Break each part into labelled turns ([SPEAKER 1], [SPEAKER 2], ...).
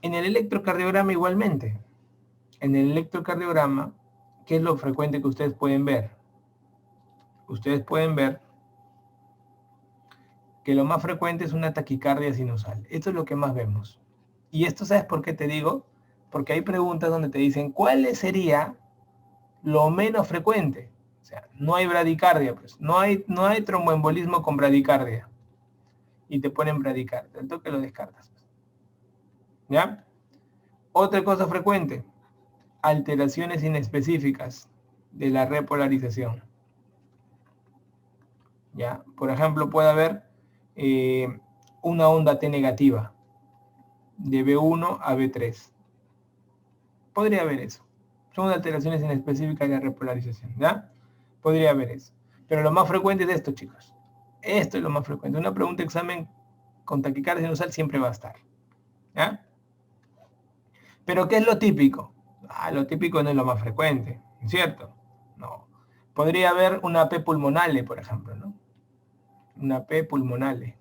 [SPEAKER 1] En el electrocardiograma igualmente. En el electrocardiograma, ¿qué es lo frecuente que ustedes pueden ver? Ustedes pueden ver que lo más frecuente es una taquicardia sinusal. Esto es lo que más vemos. Y esto, ¿sabes por qué te digo? Porque hay preguntas donde te dicen, ¿cuál sería lo menos frecuente? O sea, no hay bradicardia, pues. No hay tromboembolismo con bradicardia. Y te ponen bradicardia. Al toque lo descartas. ¿Ya? Otra cosa frecuente, alteraciones inespecíficas de la repolarización. ¿Ya? Por ejemplo, puede haber una onda T negativa de B1 a B3. Podría haber eso. Son alteraciones inespecíficas de la repolarización, ¿ya? Podría haber eso. Pero lo más frecuente es esto, chicos. Esto es lo más frecuente. Una pregunta de examen con taquicardia sinusal siempre va a estar, ¿ya? Pero ¿qué es lo típico? Lo típico no es lo más frecuente, ¿cierto? No. Podría haber una P pulmonale, por ejemplo, ¿no? Una P pulmonale.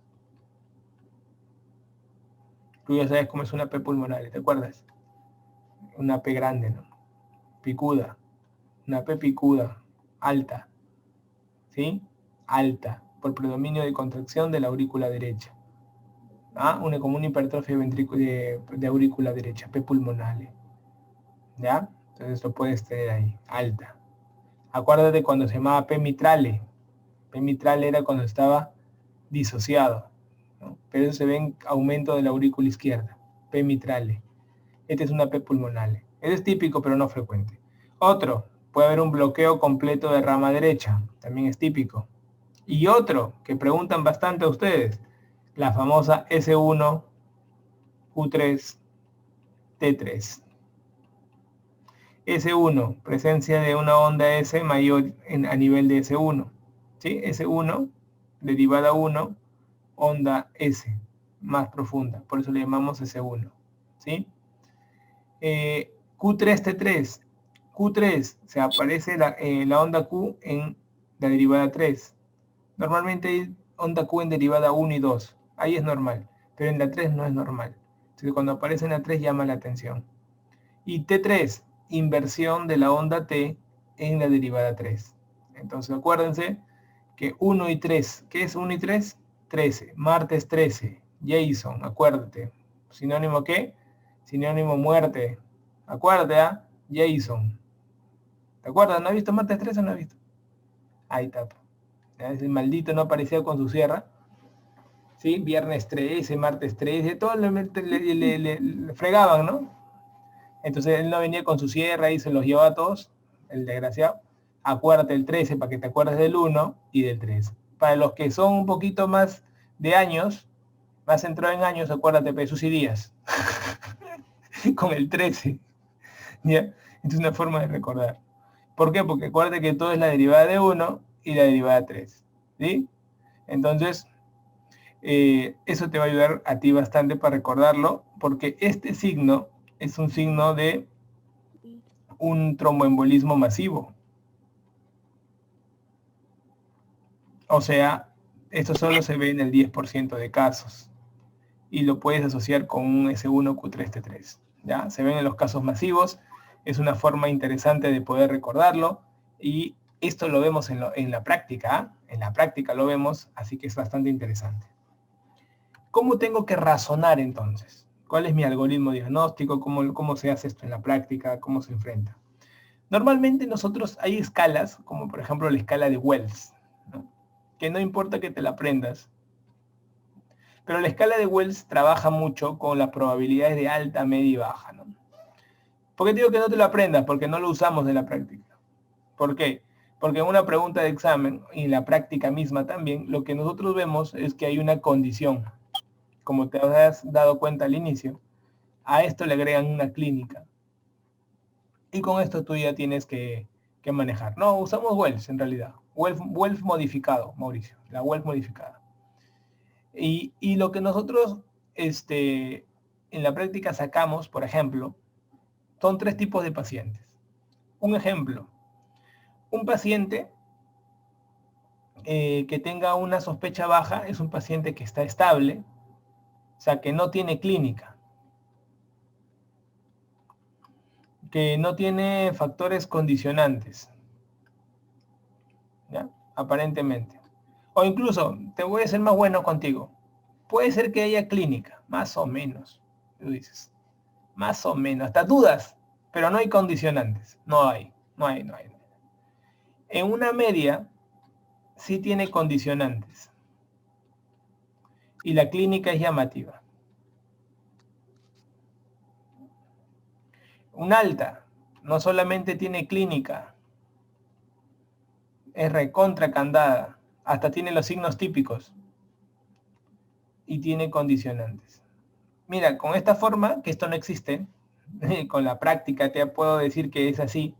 [SPEAKER 1] Tú ya sabes cómo es una P pulmonale, ¿te acuerdas? Una P grande, ¿no? Picuda. Una P picuda, alta, ¿sí? Alta, por predominio de contracción de la aurícula derecha. Como una hipertrofia de aurícula derecha, P pulmonale. ¿Ya? Entonces lo puedes tener ahí, alta. Acuérdate cuando se llamaba P mitrale. P mitrale era cuando estaba disociado, ¿no? Pero eso se ve en aumento de la aurícula izquierda, P mitrale. Esta es una P pulmonale. Este es típico, pero no frecuente. Otro, puede haber un bloqueo completo de rama derecha, también es típico. Y otro, que preguntan bastante a ustedes, la famosa S1, U3, T3. S1, presencia de una onda S mayor a nivel de S1. ¿Sí? S1, derivada 1, onda S, más profunda. Por eso le llamamos S1. ¿Sí? Q3T3. Q3, se aparece la onda Q en la derivada 3. Normalmente hay onda Q en derivada 1 y 2. Ahí es normal, pero en la 3 no es normal. Entonces cuando aparece en la 3 llama la atención. Y T3, inversión de la onda T en la derivada 3. Entonces acuérdense que 1 y 3, ¿qué es 1 y 3? 13, martes 13, Jason, acuérdate. ¿Sinónimo qué? Sinónimo muerte. Acuérdate, Jason. ¿Te acuerdas? ¿No has visto martes 13 o no has visto? Ahí está. Ese maldito no aparecía con su sierra. ¿Sí? Viernes 13, martes 13, todos le fregaban, ¿no? Entonces él no venía con su sierra y se los llevaba a todos, el desgraciado. Acuérdate el 13 para que te acuerdes del 1 y del 3. Para los que son un poquito más de años, más centrado en años, acuérdate Jesús y Díaz. Con el 13. ¿Ya? Es una forma de recordar. ¿Por qué? Porque acuérdate que todo es la derivada de 1 y la derivada de 3. ¿Sí? Entonces, eso te va a ayudar a ti bastante para recordarlo, porque este signo es un signo de un tromboembolismo masivo. O sea, esto solo se ve en el 10% de casos y lo puedes asociar con un S1Q3T3. ¿Ya? Se ven en los casos masivos, es una forma interesante de poder recordarlo y esto lo vemos en la práctica, en la práctica lo vemos, así que es bastante interesante. ¿Cómo tengo que razonar entonces? ¿Cuál es mi algoritmo diagnóstico? ¿Cómo se hace esto en la práctica? ¿Cómo se enfrenta? Normalmente nosotros hay escalas, como por ejemplo la escala de Wells, ¿no? Que no importa que te la aprendas, pero la escala de Wells trabaja mucho con las probabilidades de alta, media y baja, ¿no? ¿Por qué digo que no te lo aprendas? Porque no lo usamos en la práctica. ¿Por qué? Porque en una pregunta de examen, y en la práctica misma también, lo que nosotros vemos es que hay una condición, como te has dado cuenta al inicio, a esto le agregan una clínica. Y con esto tú ya tienes que manejar. No, usamos Wells en realidad. Wells modificado, Mauricio. La Wells modificada. Y lo que nosotros en la práctica sacamos, por ejemplo, son 3 tipos de pacientes. Un ejemplo, un paciente que tenga una sospecha baja es un paciente que está estable, o sea, que no tiene clínica. que no tiene factores condicionantes, ¿ya? Aparentemente. O incluso, te voy a ser más bueno contigo. Puede ser que haya clínica, más o menos. Tú dices, más o menos. Hasta dudas, pero no hay condicionantes. No hay. En una media, sí tiene condicionantes. Y la clínica es llamativa. Un alta, no solamente tiene clínica, es recontra candada, hasta tiene los signos típicos y tiene condicionantes. Mira, con esta forma, que esto no existe, con la práctica te puedo decir que es así,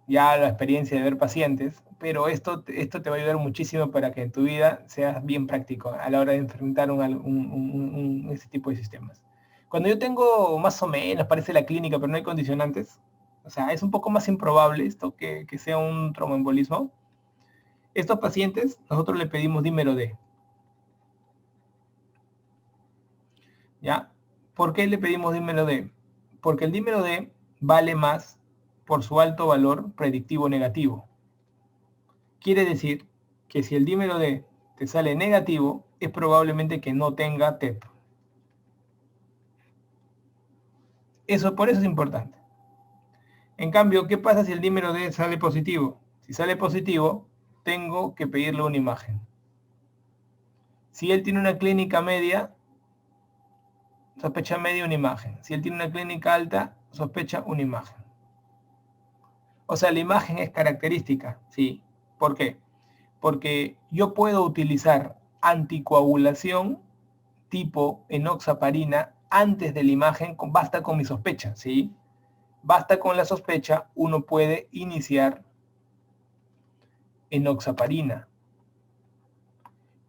[SPEAKER 1] ya la experiencia de ver pacientes, pero esto te va a ayudar muchísimo para que en tu vida seas bien práctico a la hora de enfrentar este tipo de sistemas. Cuando yo tengo más o menos, parece la clínica, pero no hay condicionantes, o sea, es un poco más improbable esto que sea un tromboembolismo. Estos pacientes, nosotros le pedimos dímero D. ¿Ya? ¿Por qué le pedimos dímero D? Porque el dímero D vale más por su alto valor predictivo negativo. Quiere decir que si el dímero D te sale negativo, es probablemente que no tenga TEP. Por eso es importante. En cambio, ¿qué pasa si el dímero D sale positivo? Si sale positivo, tengo que pedirle una imagen. Si él tiene una clínica media, sospecha media, una imagen. Si él tiene una clínica alta, sospecha una imagen. O sea, la imagen es característica, sí. ¿Por qué? Porque yo puedo utilizar anticoagulación tipo enoxaparina antes de la imagen, basta con mi sospecha, ¿sí? Basta con la sospecha, uno puede iniciar enoxaparina.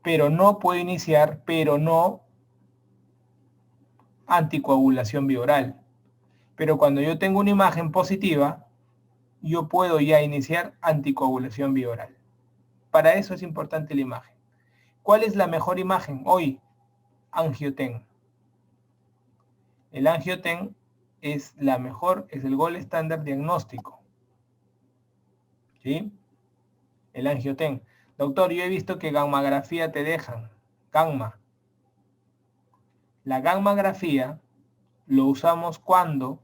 [SPEAKER 1] Pero no puede iniciar, anticoagulación bioral. Pero cuando yo tengo una imagen positiva, yo puedo ya iniciar anticoagulación bioral. Para eso es importante la imagen. ¿Cuál es la mejor imagen hoy? Angioten. El angioten es la mejor, es el gold estándar diagnóstico. ¿Sí? El angioten. Doctor, yo he visto que gammografía te dejan. Gamma. La gammografía lo usamos cuando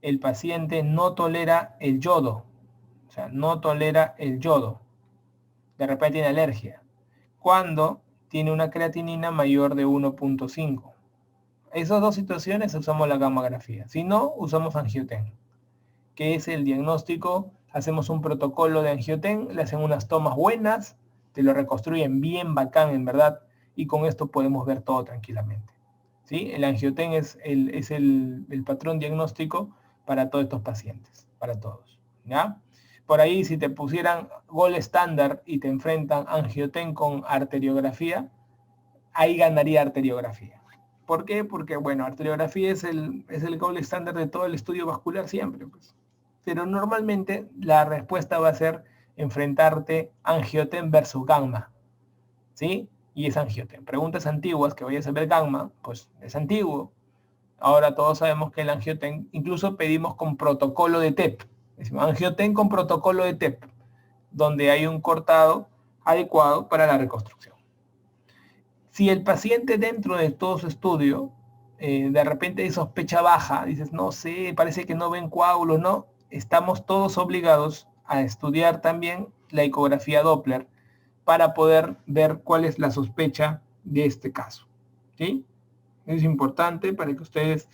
[SPEAKER 1] el paciente no tolera el yodo. O sea, no tolera el yodo. De repente tiene alergia. Cuando tiene una creatinina mayor de 1.5. Esas dos situaciones usamos la gammografía. Si no, usamos angioten, que es el diagnóstico. Hacemos un protocolo de angioten, le hacen unas tomas buenas, te lo reconstruyen bien bacán en verdad, y con esto podemos ver todo tranquilamente. ¿Sí? El angioten es el patrón diagnóstico para todos estos pacientes, para todos. ¿Ya? Por ahí, si te pusieran gold estándar y te enfrentan angioten con arteriografía, ahí ganaría arteriografía. ¿Por qué? Porque, bueno, arteriografía es el gold estándar de todo el estudio vascular siempre, pues. Pero normalmente la respuesta va a ser enfrentarte angioten versus gamma, ¿sí? Y es angioten. Preguntas antiguas que vayas a ver gamma, pues es antiguo. Ahora todos sabemos que el angioten, incluso pedimos con protocolo de TEP. Decimos angioten con protocolo de TEP, donde hay un cortado adecuado para la reconstrucción. Si el paciente dentro de todo su estudio, de repente hay sospecha baja, dices, no sé, parece que no ven coágulos, no, estamos todos obligados a estudiar también la ecografía Doppler para poder ver cuál es la sospecha de este caso. ¿Sí? Es importante para que ustedes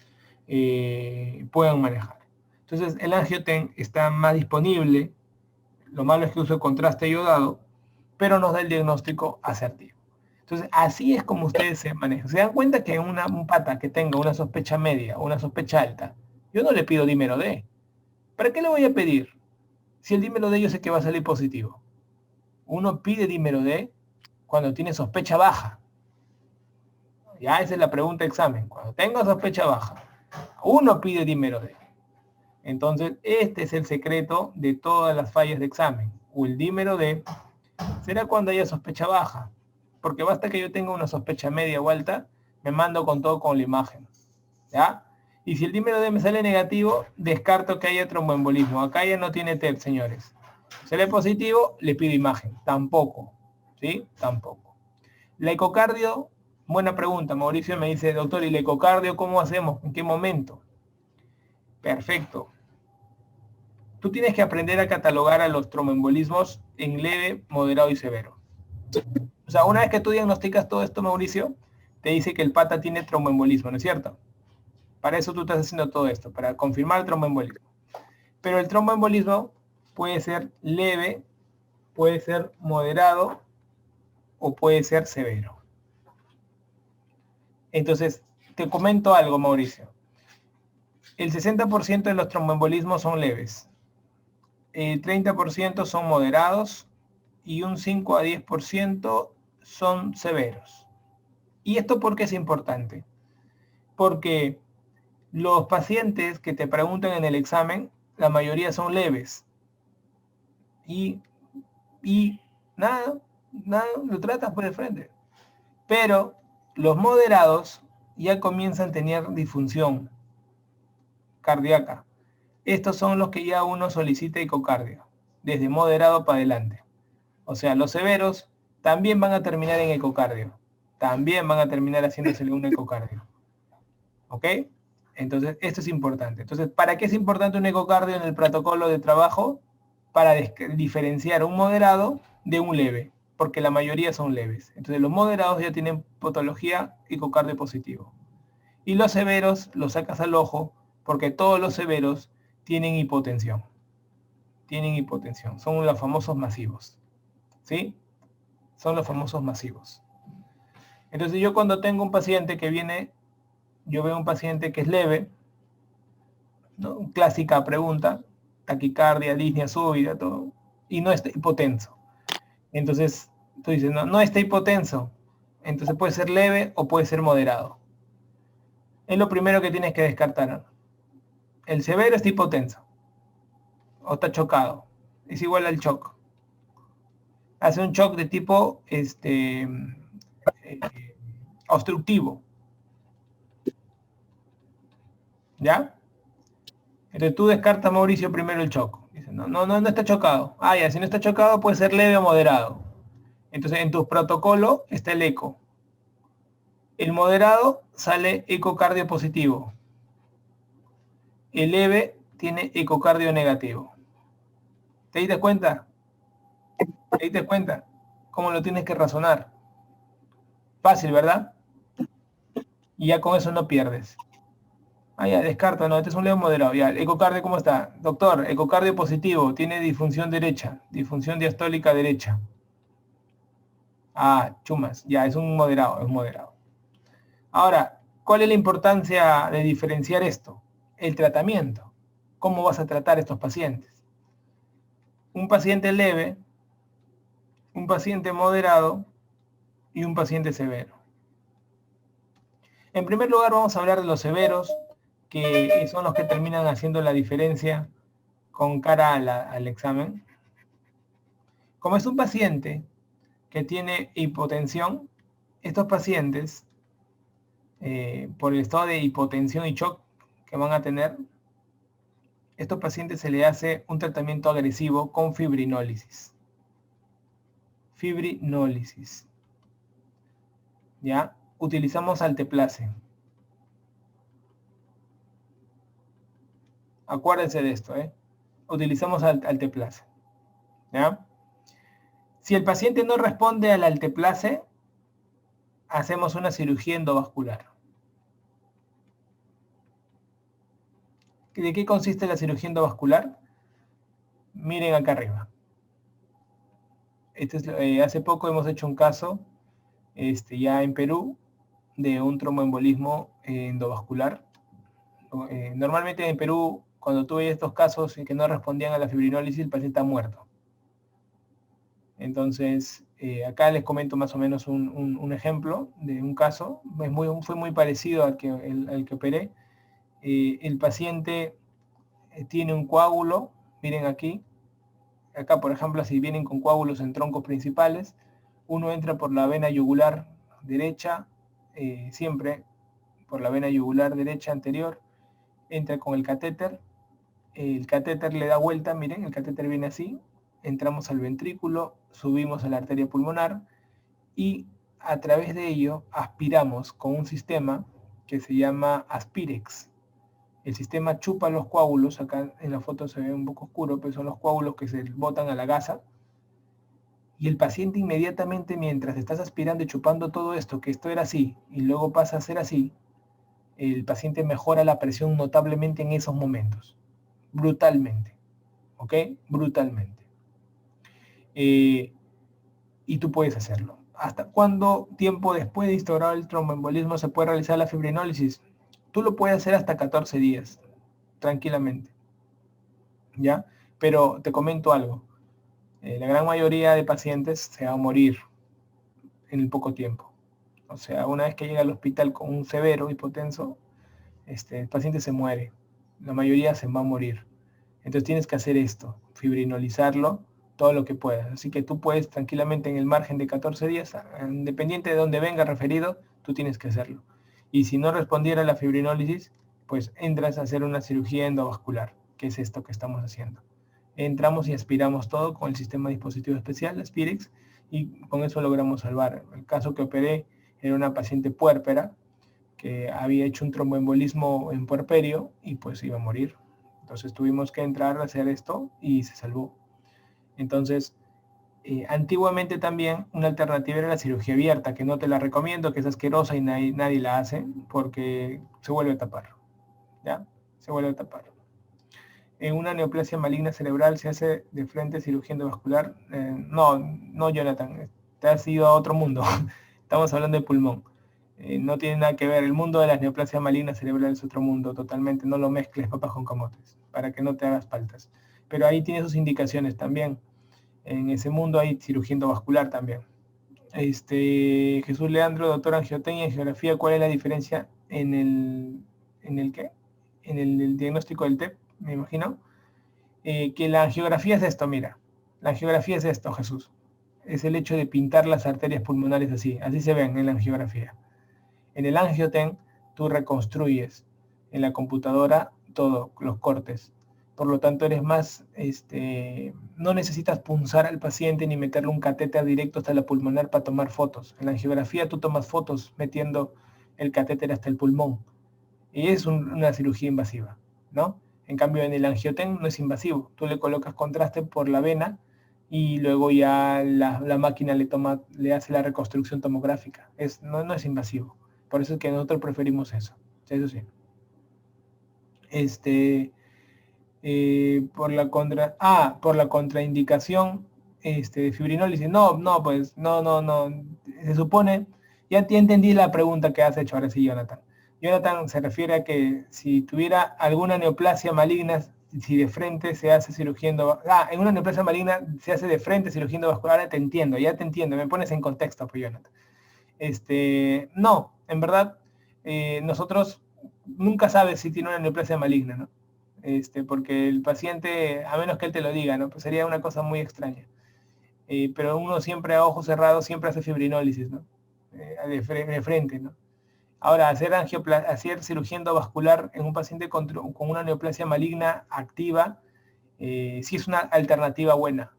[SPEAKER 1] puedan manejar. Entonces, el angioten está más disponible, lo malo es que usa contraste iodado, pero nos da el diagnóstico asertivo. Entonces, así es como ustedes se manejan. Se dan cuenta que un pata que tenga una sospecha media o una sospecha alta, yo no le pido dímero D. ¿Para qué le voy a pedir? Si el dímero D yo sé que va a salir positivo. Uno pide dímero D cuando tiene sospecha baja. Ya esa es la pregunta de examen. Cuando tengo sospecha baja, uno pide dímero D. Entonces, este es el secreto de todas las fallas de examen. O el dímero D será cuando haya sospecha baja. Porque basta que yo tenga una sospecha media o alta, me mando con todo con la imagen. ¿Ya? Y si el dímero D me sale negativo, descarto que haya tromboembolismo. Acá ya no tiene TEP, señores. Si sale positivo, le pido imagen. Tampoco. ¿Sí? Tampoco. La ecocardio, buena pregunta. Mauricio me dice, doctor, ¿y la ecocardio cómo hacemos? ¿En qué momento? Perfecto. Tú tienes que aprender a catalogar a los tromboembolismos en leve, moderado y severo. O sea, una vez que tú diagnosticas todo esto, Mauricio, te dice que el pata tiene tromboembolismo, ¿no es cierto? Para eso tú estás haciendo todo esto, para confirmar el tromboembolismo. Pero el tromboembolismo puede ser leve, puede ser moderado o puede ser severo. Entonces, te comento algo, Mauricio. El 60% de los tromboembolismos son leves. El 30% son moderados y un 5 a 10% son severos. ¿Y esto por qué es importante? Porque los pacientes que te preguntan en el examen, la mayoría son leves. Y nada, lo tratas por el frente. Pero los moderados ya comienzan a tener disfunción cardíaca. Estos son los que ya uno solicita ecocardio, desde moderado para adelante. O sea, los severos también van a terminar en ecocardio. También van a terminar haciéndosele un ecocardio. ¿Ok? Entonces, esto es importante. Entonces, ¿para qué es importante un ecocardio en el protocolo de trabajo? Para diferenciar un moderado de un leve, porque la mayoría son leves. Entonces, los moderados ya tienen patología ecocardio positivo. Y los severos los sacas al ojo, porque todos los severos tienen hipotensión. Tienen hipotensión. Son los famosos masivos. ¿Sí? Son los famosos masivos. Entonces, yo cuando tengo un paciente que viene, yo veo un paciente que es leve, ¿no? Clásica pregunta, taquicardia, disnea súbita, todo, y no está hipotenso. Entonces, tú dices, no está hipotenso. Entonces puede ser leve o puede ser moderado. Es lo primero que tienes que descartar, ¿no? El severo está hipotenso o está chocado. Es igual al shock. Hace un shock de tipo obstructivo. ¿Ya? Entonces tú descartas, Mauricio, primero el shock. Dice, no está chocado. Ah, ya, si no está chocado puede ser leve o moderado. Entonces en tu protocolo está el eco. El moderado sale ecocardio positivo. El leve tiene ecocardio negativo. ¿Te diste cuenta? ¿Te diste cuenta? ¿Cómo lo tienes que razonar? Fácil, ¿verdad? Y ya con eso no pierdes. Ah, ya, descarto, no, este es un leve moderado. Ya, el ecocardio, ¿cómo está? Doctor, ecocardio positivo, tiene disfunción derecha, disfunción diastólica derecha. Ah, chumas, ya, es un moderado, es moderado. Ahora, ¿cuál es la importancia de diferenciar esto? El tratamiento. ¿Cómo vas a tratar a estos pacientes? Un paciente leve, un paciente moderado y un paciente severo. En primer lugar vamos a hablar de los severos, que son los que terminan haciendo la diferencia con cara al examen. Como es un paciente que tiene hipotensión, estos pacientes, por el estado de hipotensión y shock que van a tener, estos pacientes se le hace un tratamiento agresivo con fibrinólisis. Fibrinólisis. ¿Ya? Utilizamos alteplase. Acuérdense de esto, ¿eh? Utilizamos alteplase. ¿Ya? Si el paciente no responde al alteplase, hacemos una cirugía endovascular. ¿De qué consiste la cirugía endovascular? Miren acá arriba. Hace poco hemos hecho un caso ya en Perú de un tromboembolismo endovascular. Normalmente en Perú, cuando tuve estos casos que no respondían a la fibrinólisis, el paciente está muerto. Entonces, acá les comento más o menos un ejemplo de un caso. Fue muy parecido al que operé. El paciente tiene un coágulo, miren aquí. Acá, por ejemplo, si vienen con coágulos en troncos principales, uno entra por la vena yugular derecha, siempre por la vena yugular derecha anterior, entra con el catéter le da vuelta, miren, el catéter viene así, entramos al ventrículo, subimos a la arteria pulmonar y a través de ello aspiramos con un sistema que se llama Aspirex. El sistema chupa los coágulos, acá en la foto se ve un poco oscuro, pero son los coágulos que se botan a la gasa. Y el paciente inmediatamente, mientras estás aspirando y chupando todo esto, que esto era así, y luego pasa a ser así, el paciente mejora la presión notablemente en esos momentos. Brutalmente. ¿Ok? Brutalmente. Y tú puedes hacerlo. ¿Hasta cuándo tiempo después de instaurar el tromboembolismo se puede realizar la fibrinólisis? Tú lo puedes hacer hasta 14 días, tranquilamente. ¿Ya? Pero te comento algo. La gran mayoría de pacientes se va a morir en el poco tiempo. O sea, una vez que llega al hospital con un severo hipotenso, el paciente se muere. La mayoría se va a morir. Entonces tienes que hacer esto, fibrinolizarlo todo lo que puedas. Así que tú puedes tranquilamente en el margen de 14 días, independiente de dónde venga referido, tú tienes que hacerlo. Y si no respondiera a la fibrinólisis, pues entras a hacer una cirugía endovascular, que es esto que estamos haciendo. Entramos y aspiramos todo con el sistema dispositivo especial, Aspirex, y con eso logramos salvar. El caso que operé era una paciente puérpera que había hecho un tromboembolismo en puerperio y pues iba a morir. Entonces tuvimos que entrar a hacer esto y se salvó. Entonces, antiguamente también una alternativa era la cirugía abierta, que no te la recomiendo, que es asquerosa y nadie la hace porque se vuelve a tapar. ¿Ya? Se vuelve a tapar. En una neoplasia maligna cerebral se hace de frente cirugía endovascular. No, Jonathan, te has ido a otro mundo. Estamos hablando de pulmón. No tiene nada que ver. El mundo de las neoplasias malignas cerebrales es otro mundo totalmente. No lo mezcles papas con camotes, para que no te hagas paltas. Pero ahí tiene sus indicaciones también. En ese mundo hay cirugía endovascular también. Jesús Leandro, doctor Angiotecnia en geografía, ¿cuál es la diferencia en el qué? En el diagnóstico del TEP, me imagino. Que la angiografía es esto, mira. La angiografía es esto, Jesús. Es el hecho de pintar las arterias pulmonares así. Así se ven en la angiografía. En el angioten, tú reconstruyes en la computadora todo, los cortes. Por lo tanto, eres más, no necesitas punzar al paciente ni meterle un catéter directo hasta la pulmonar para tomar fotos. En la angiografía tú tomas fotos metiendo el catéter hasta el pulmón. Y es una cirugía invasiva, ¿no? En cambio, en el angioten no es invasivo. Tú le colocas contraste por la vena y luego ya la máquina le hace la reconstrucción tomográfica. No es invasivo. Por eso es que nosotros preferimos eso. Eso sí. Por la contraindicación de fibrinólisis. Pues, no. Se supone, ya te entendí la pregunta que has hecho ahora sí, Jonathan. Jonathan se refiere a que si tuviera alguna neoplasia maligna, si de frente se hace cirugía endovascular. En una neoplasia maligna se hace de frente cirugía endovascular. Ya te entiendo, me pones en contexto, pues, Jonathan. No, en verdad, nosotros nunca sabes si tiene una neoplasia maligna, ¿no? Porque el paciente, a menos que él te lo diga, ¿no? Pues sería una cosa muy extraña. Pero uno siempre a ojos cerrados siempre hace fibrinólisis, ¿no? De frente, ¿no? Ahora, hacer cirugía endovascular en un paciente con una neoplasia maligna activa, sí es una alternativa buena.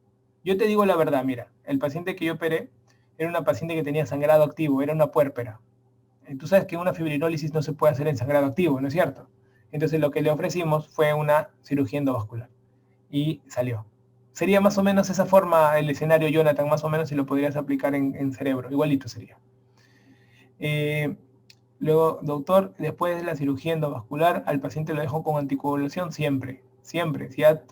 [SPEAKER 1] Yo te digo la verdad, mira, el paciente que yo operé era una paciente que tenía sangrado activo, era una puérpera. Tú sabes que una fibrinólisis no se puede hacer en sangrado activo, ¿no es cierto? Entonces lo que le ofrecimos fue una cirugía endovascular y salió. Sería más o menos esa forma el escenario, Jonathan, más o menos si lo podrías aplicar en cerebro, igualito sería. Luego, doctor, después de la cirugía endovascular, al paciente lo dejo con anticoagulación siempre. Si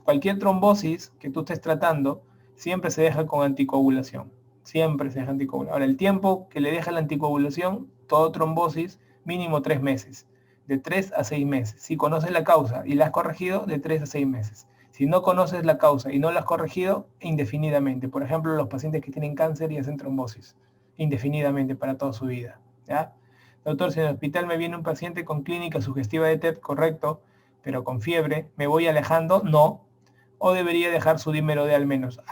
[SPEAKER 1] cualquier trombosis que tú estés tratando, siempre se deja con anticoagulación. Siempre se deja anticoagulación. Ahora, el tiempo que le deja la anticoagulación, todo trombosis, mínimo 3 meses. De 3 a 6 meses. Si conoces la causa y la has corregido, de 3 a 6 meses. Si no conoces la causa y no la has corregido, indefinidamente. Por ejemplo, los pacientes que tienen cáncer y hacen trombosis. Indefinidamente para toda su vida. ¿Ya? Doctor, si en el hospital me viene un paciente con clínica sugestiva de TEP, correcto, pero con fiebre, ¿me voy alejando? No. ¿O debería dejar su dímero D al menos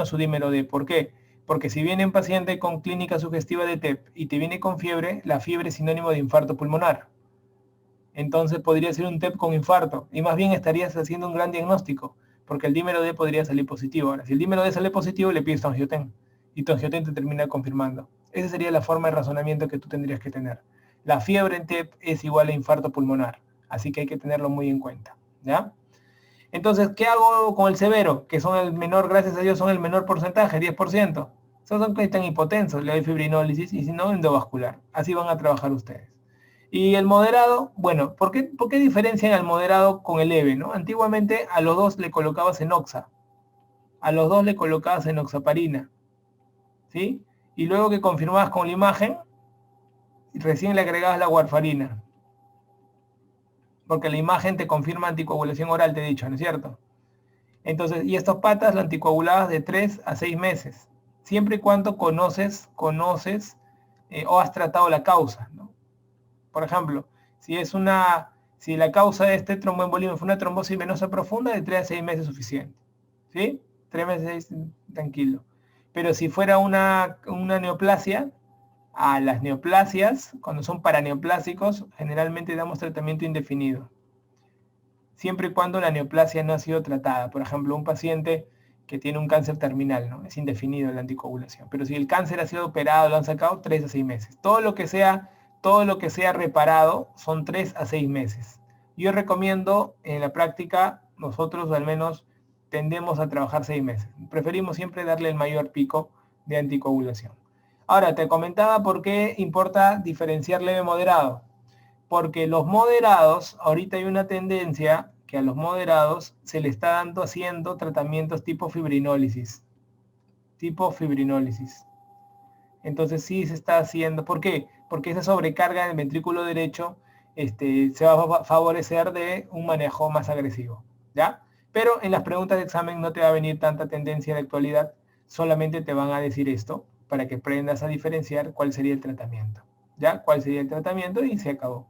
[SPEAKER 1] su dímero D? ¿Por qué? Porque si viene un paciente con clínica sugestiva de TEP y te viene con fiebre, la fiebre es sinónimo de infarto pulmonar. Entonces podría ser un TEP con infarto, y más bien estarías haciendo un gran diagnóstico, porque el dímero D podría salir positivo. Ahora, si el dímero D sale positivo, le pides tangioten, y tangioten te termina confirmando. Esa sería la forma de razonamiento que tú tendrías que tener. La fiebre en TEP es igual a infarto pulmonar, así que hay que tenerlo muy en cuenta, ¿ya? Entonces, ¿qué hago con el severo? Que son el menor, gracias a Dios, son el menor porcentaje, 10%. Son que están hipotensos, le doy fibrinólisis, y si no, endovascular. Así van a trabajar ustedes. Y el moderado, bueno, ¿por qué diferencian al moderado con el leve, no? Antiguamente a los dos le colocabas enoxa, a los dos le colocabas enoxaparina, ¿sí? Y luego que confirmabas con la imagen, recién le agregabas la warfarina, porque la imagen te confirma anticoagulación oral, te he dicho, ¿no es cierto? Entonces, y estos patas lo anticoagulabas de 3 a 6 meses, siempre y cuando conoces o has tratado la causa, ¿no? Por ejemplo, si la causa de este tromboembolismo fue una trombosis venosa profunda, de 3 a 6 meses es suficiente, ¿sí? 3 meses tranquilo. Pero si fuera una neoplasia, a las neoplasias, cuando son paraneoplásicos, generalmente damos tratamiento indefinido, siempre y cuando la neoplasia no ha sido tratada. Por ejemplo, un paciente que tiene un cáncer terminal, ¿no? Es indefinido la anticoagulación. Pero si el cáncer ha sido operado, lo han sacado, 3 a 6 meses. Todo lo que sea reparado son 3 a 6 meses. Yo recomiendo, en la práctica, nosotros al menos tendemos a trabajar 6 meses. Preferimos siempre darle el mayor pico de anticoagulación. Ahora, te comentaba por qué importa diferenciar leve moderado. Porque los moderados, ahorita hay una tendencia que a los moderados se le está haciendo tratamientos tipo fibrinólisis. Tipo fibrinólisis. Entonces sí se está haciendo. ¿Por qué? Porque esa sobrecarga en el ventrículo derecho se va a favorecer de un manejo más agresivo, ¿ya? Pero en las preguntas de examen no te va a venir tanta tendencia de actualidad, solamente te van a decir esto para que aprendas a diferenciar cuál sería el tratamiento, ¿ya? ¿Cuál sería el tratamiento? Y se acabó.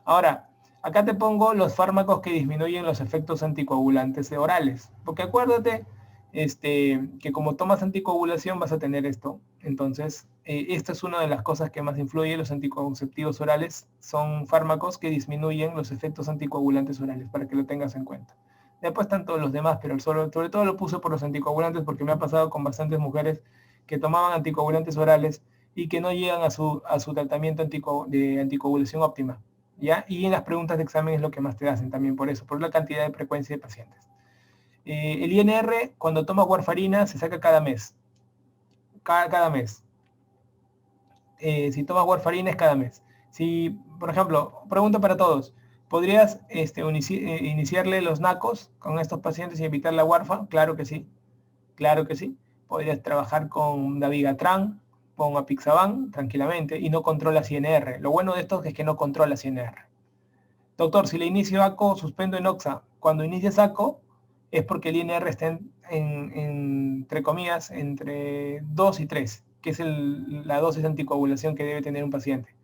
[SPEAKER 1] Ahora, acá te pongo los fármacos que disminuyen los efectos anticoagulantes orales, porque acuérdate que como tomas anticoagulación vas a tener esto. Entonces, esta es una de las cosas que más influye. Los anticonceptivos orales son fármacos que disminuyen los efectos anticoagulantes orales, para que lo tengas en cuenta. Después están todos los demás, pero sobre todo lo puse por los anticoagulantes porque me ha pasado con bastantes mujeres que tomaban anticoagulantes orales y que no llegan a su tratamiento de anticoagulación óptima, ¿ya? Y en las preguntas de examen es lo que más te hacen también por eso, por la cantidad de frecuencia de pacientes. El INR, cuando tomas warfarina, se saca cada mes. Cada mes. Si tomas warfarina es cada mes. Si, por ejemplo, pregunta para todos, ¿podrías iniciarle los NACOS con estos pacientes y evitar la warfa? Claro que sí. Claro que sí. Podrías trabajar con dabigatran, con apixaban tranquilamente y no controla INR. Lo bueno de esto es que no controla INR. Doctor, si le inicio ACO, suspendo en OXA. Cuando inicias ACO, es porque el INR está entre comillas, entre 2 y 3, que es la dosis de anticoagulación que debe tener un paciente.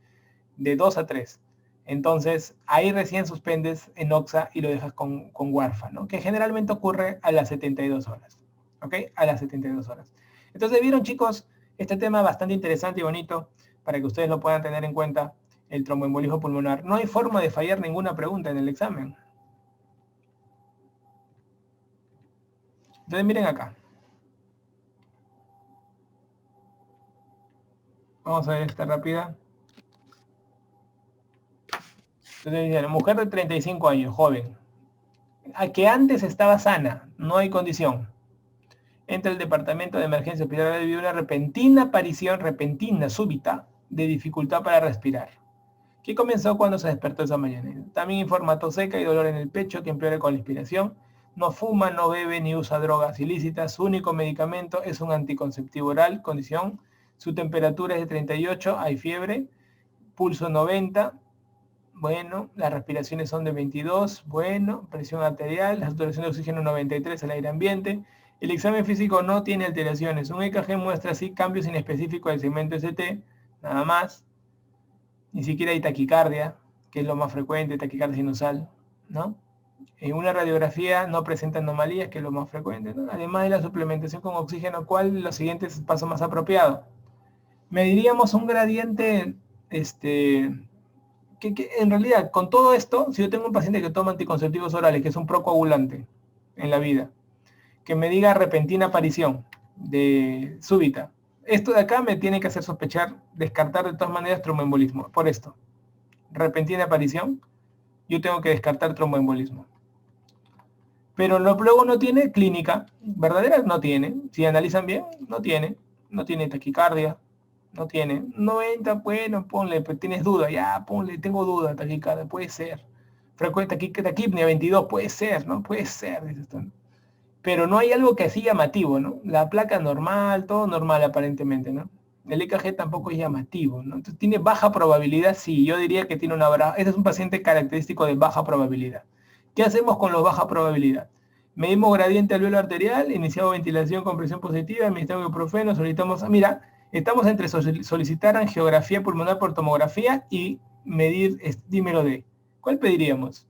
[SPEAKER 1] De 2 a 3. Entonces, ahí recién suspendes en OXA y lo dejas con warfa, ¿no? Que generalmente ocurre a las 72 horas. ¿Ok? A las 72 horas. Entonces, ¿vieron, chicos? Este tema bastante interesante y bonito para que ustedes lo puedan tener en cuenta, el tromboembolismo pulmonar. No hay forma de fallar ninguna pregunta en el examen. Entonces, miren acá. Vamos a ver esta rápida. Entonces, dice, mujer de 35 años, joven, a que antes estaba sana, no hay condición. Entra el departamento de emergencia hospitalaria debido a una repentina aparición, repentina, súbita, de dificultad para respirar, que comenzó cuando se despertó esa mañana. También informa tos seca y dolor en el pecho que empeora con la inspiración. No fuma, no bebe ni usa drogas ilícitas. Su único medicamento es un anticonceptivo oral, condición. Su temperatura es de 38, hay fiebre, pulso 90. Bueno, las respiraciones son de 22, bueno, presión arterial, la saturación de oxígeno 93 al aire ambiente. El examen físico no tiene alteraciones. Un EKG muestra así cambios inespecíficos del segmento ST, nada más. Ni siquiera hay taquicardia, que es lo más frecuente, taquicardia sinusal, ¿no? En una radiografía no presenta anomalías, que es lo más frecuente, ¿no? Además de la suplementación con oxígeno, ¿cuál los siguientes pasos más apropiados? Mediríamos un gradiente, que en realidad, con todo esto, si yo tengo un paciente que toma anticonceptivos orales, que es un procoagulante en la vida, que me diga repentina aparición de súbita, esto de acá me tiene que hacer sospechar, descartar de todas maneras tromboembolismo. Por esto, repentina aparición, yo tengo que descartar tromboembolismo. Pero luego no tiene clínica verdadera, no tiene. Si analizan bien, no tiene taquicardia, no tiene. 90, bueno, ponle, pero tienes duda, ya, ponle, tengo duda, taquicardia, puede ser. Frecuente taquipnea 22, puede ser, ¿no? Puede ser, dices tú. Pero no hay algo que así llamativo, ¿no? La placa normal, todo normal aparentemente, ¿no? El EKG tampoco es llamativo, ¿no? Entonces, ¿tiene baja probabilidad? Sí, yo diría que tiene una baja. Este es un paciente característico de baja probabilidad. ¿Qué hacemos con los baja probabilidad? Medimos gradiente alveolo arterial, iniciamos ventilación con presión positiva, administramos ibuprofeno, solicitamos... Mira, estamos entre solicitar angiografía pulmonar por tomografía y medir dímero D. ¿Cuál pediríamos?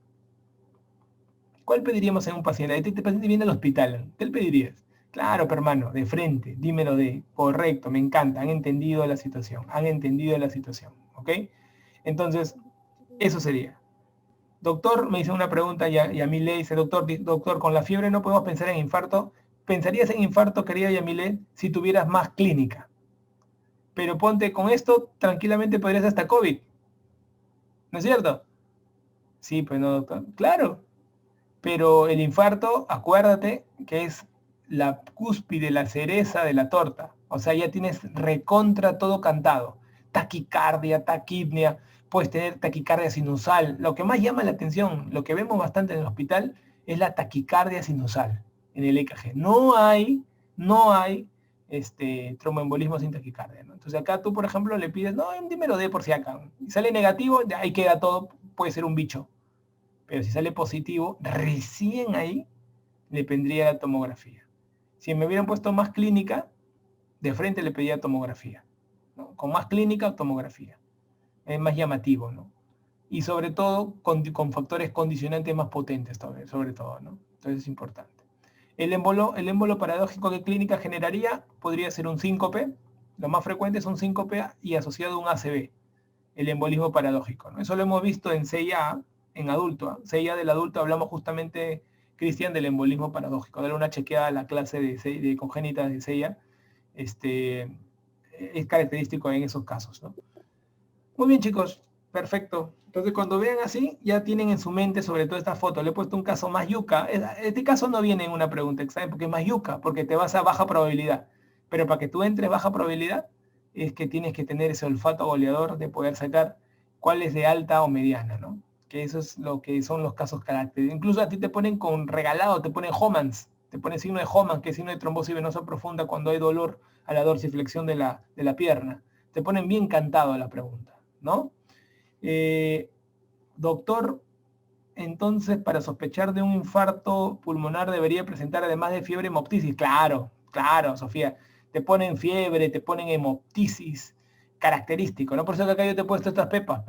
[SPEAKER 1] ¿Cuál pediríamos en un paciente? Este paciente viene al hospital. ¿Qué le pedirías? Claro, pero hermano, de frente, dímelo de, correcto, me encanta, han entendido la situación, ¿ok? Entonces, eso sería. Doctor, me hizo una pregunta y a mí le dice, doctor, con la fiebre no podemos pensar en infarto. ¿Pensarías en infarto, querida Yamile, si tuvieras más clínica? Pero ponte con esto, tranquilamente podrías hasta COVID. ¿No es cierto? Sí, pues no, doctor. Claro, pero el infarto, acuérdate que es la cúspide, la cereza de la torta. O sea, ya tienes recontra todo cantado. Taquicardia, taquipnea, puedes tener taquicardia sinusal. Lo que más llama la atención, lo que vemos bastante en el hospital, es la taquicardia sinusal en el EKG. No hay tromboembolismo sin taquicardia, ¿no? Entonces acá tú, por ejemplo, le pides, no, dímelo de por si acá. Y sale negativo, ahí queda todo, puede ser un bicho. Pero si sale positivo, recién ahí le pediría la tomografía. Si me hubieran puesto más clínica, de frente le pedía tomografía, ¿no? Con más clínica, tomografía. Es más llamativo, ¿no? Y sobre todo con factores condicionantes más potentes, sobre todo, ¿no? Entonces es importante. El émbolo paradójico que clínica generaría podría ser un síncope. Lo más frecuente es un síncope y asociado a un ACV, el embolismo paradójico, ¿no? Eso lo hemos visto en CIA, en adulto. ¿Eh? CIA del adulto hablamos justamente, Cristian, del embolismo paradójico. Darle una chequeada a la clase de congénitas de CIA. Es característico en esos casos, ¿no? Muy bien, chicos. Perfecto. Entonces, cuando vean así, ya tienen en su mente sobre todo esta foto. Le he puesto un caso más yuca. Este caso no viene en una pregunta examen porque es más yuca, porque te vas a baja probabilidad. Pero para que tú entres baja probabilidad, es que tienes que tener ese olfato goleador de poder sacar cuál es de alta o mediana, ¿no? Que eso es lo que son los casos característicos. Incluso a ti te ponen con regalado, te ponen Homans, te ponen signo de Homan, que es signo de trombosis venosa profunda cuando hay dolor a la dorsiflexión de la pierna. Te ponen bien cantado la pregunta, ¿no? Doctor, entonces para sospechar de un infarto pulmonar debería presentar además de fiebre hemoptisis. Claro, Sofía. Te ponen fiebre, te ponen hemoptisis, característico, ¿no? Por eso que acá yo te he puesto estas pepas.